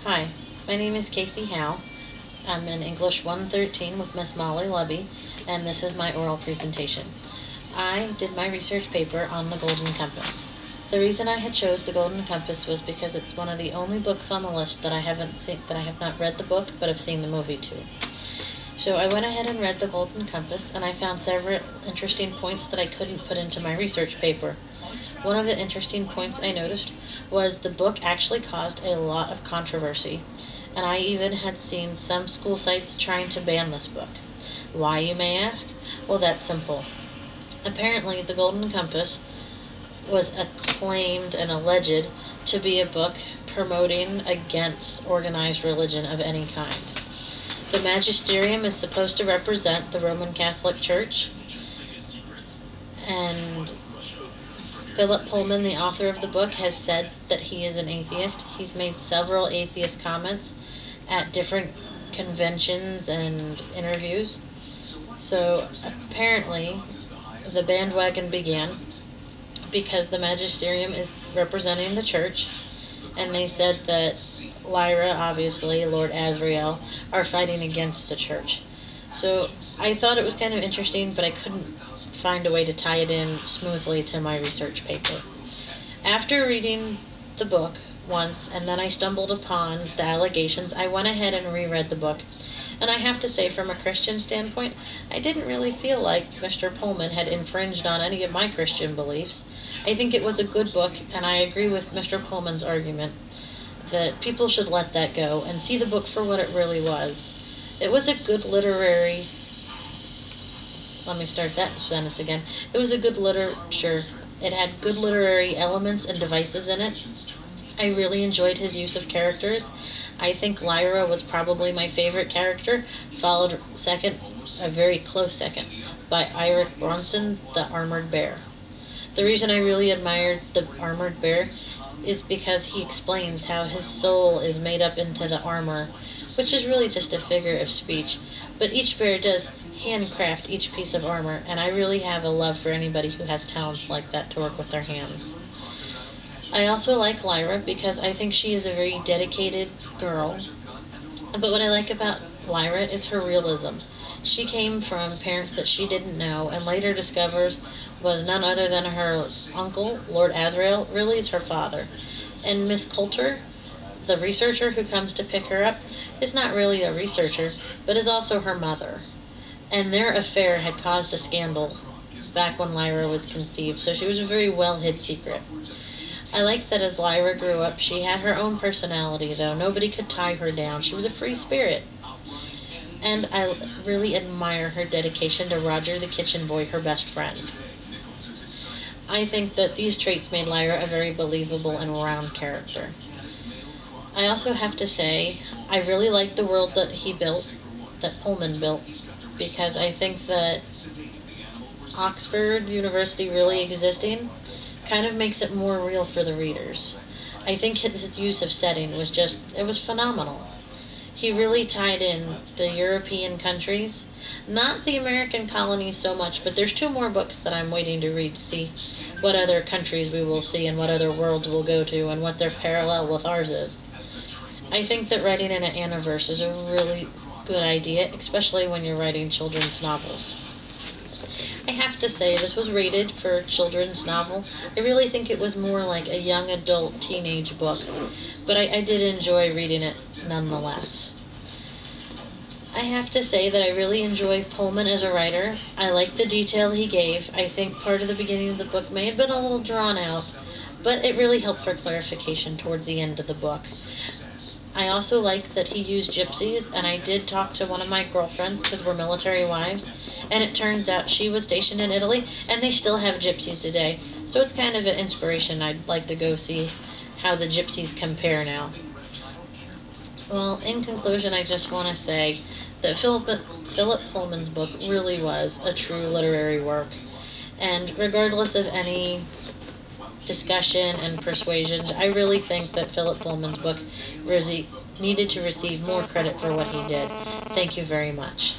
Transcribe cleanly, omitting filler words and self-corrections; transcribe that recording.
Hi, my name is Kasey Howe. I'm in English 113 with Miss Molly Luby, and this is my oral presentation. I did my research paper on the Golden Compass. The reason I had chose the Golden Compass was because it's one of the only books on the list that I have not read the book, but have seen the movie too. So I went ahead and read the Golden Compass, and I found several interesting points that I couldn't put into my research paper. One of the interesting points I noticed was the book actually caused a lot of controversy, and I even had seen some school sites trying to ban this book. Why, you may ask? Well, that's simple. Apparently, the Golden Compass was acclaimed and alleged to be a book promoting against organized religion of any kind. The magisterium is supposed to represent the Roman Catholic Church, and Philip Pullman, the author of the book, has said that he is an atheist. He's made several atheist comments at different conventions and interviews. So apparently the bandwagon began because the magisterium is representing the church, and they said that Lyra, obviously, Lord Asriel, are fighting against the church. So I thought it was kind of interesting, but I couldn't find a way to tie it in smoothly to my research paper. After reading the book once, and then I stumbled upon the allegations, I went ahead and reread the book. And I have to say, from a Christian standpoint, I didn't really feel like Mr. Pullman had infringed on any of my Christian beliefs. I think it was a good book, and I agree with Mr. Pullman's argument that people should let that go and see the book for what it really was. It was a good literary Let me start that sentence again. It was a good literature. It had good literary elements and devices in it. I really enjoyed his use of characters. I think Lyra was probably my favorite character, followed second, a very close second, by Eirik Bronson, the Armored Bear. The reason I really admired the Armored Bear is because he explains how his soul is made up into the armor, which is really just a figure of speech. But each bear does handcraft each piece of armor, and I really have a love for anybody who has talents like that to work with their hands. I also like Lyra because I think she is a very dedicated girl. But what I like about Lyra is her realism. She came from parents that she didn't know, and later discovers was none other than her uncle, Lord Asriel, really is her father. And Miss Coulter, the researcher who comes to pick her up, is not really a researcher, but is also her mother. And their affair had caused a scandal back when Lyra was conceived, so she was a very well-hid secret. I liked that as Lyra grew up, she had her own personality, though. Nobody could tie her down. She was a free spirit. And I really admire her dedication to Roger the kitchen boy, her best friend. I think that these traits made Lyra a very believable and round character. I also have to say, I really like the world that he built, that Pullman built, because I think that Oxford University really existing kind of makes it more real for the readers. I think his use of setting it was phenomenal. He really tied in the European countries, not the American colonies so much, but there's two more books that I'm waiting to read to see what other countries we will see and what other worlds we'll go to and what their parallel with ours is. I think that writing in an Aniverse is a really good idea, especially when you're writing children's novels. I have to say, this was rated for a children's novel. I really think it was more like a young adult teenage book, but I did enjoy reading it nonetheless. I have to say that I really enjoy Pullman as a writer. I like the detail he gave. I think part of the beginning of the book may have been a little drawn out, but it really helped for clarification towards the end of the book. I also like that he used gypsies, and I did talk to one of my girlfriends because we're military wives, and it turns out she was stationed in Italy, and they still have gypsies today. So it's kind of an inspiration. I'd like to go see how the gypsies compare now. Well, in conclusion, I just want to say that Philip Pullman's book really was a true literary work, and regardless of any discussion and persuasions, I really think that Philip Pullman's book needed to receive more credit for what he did. Thank you very much.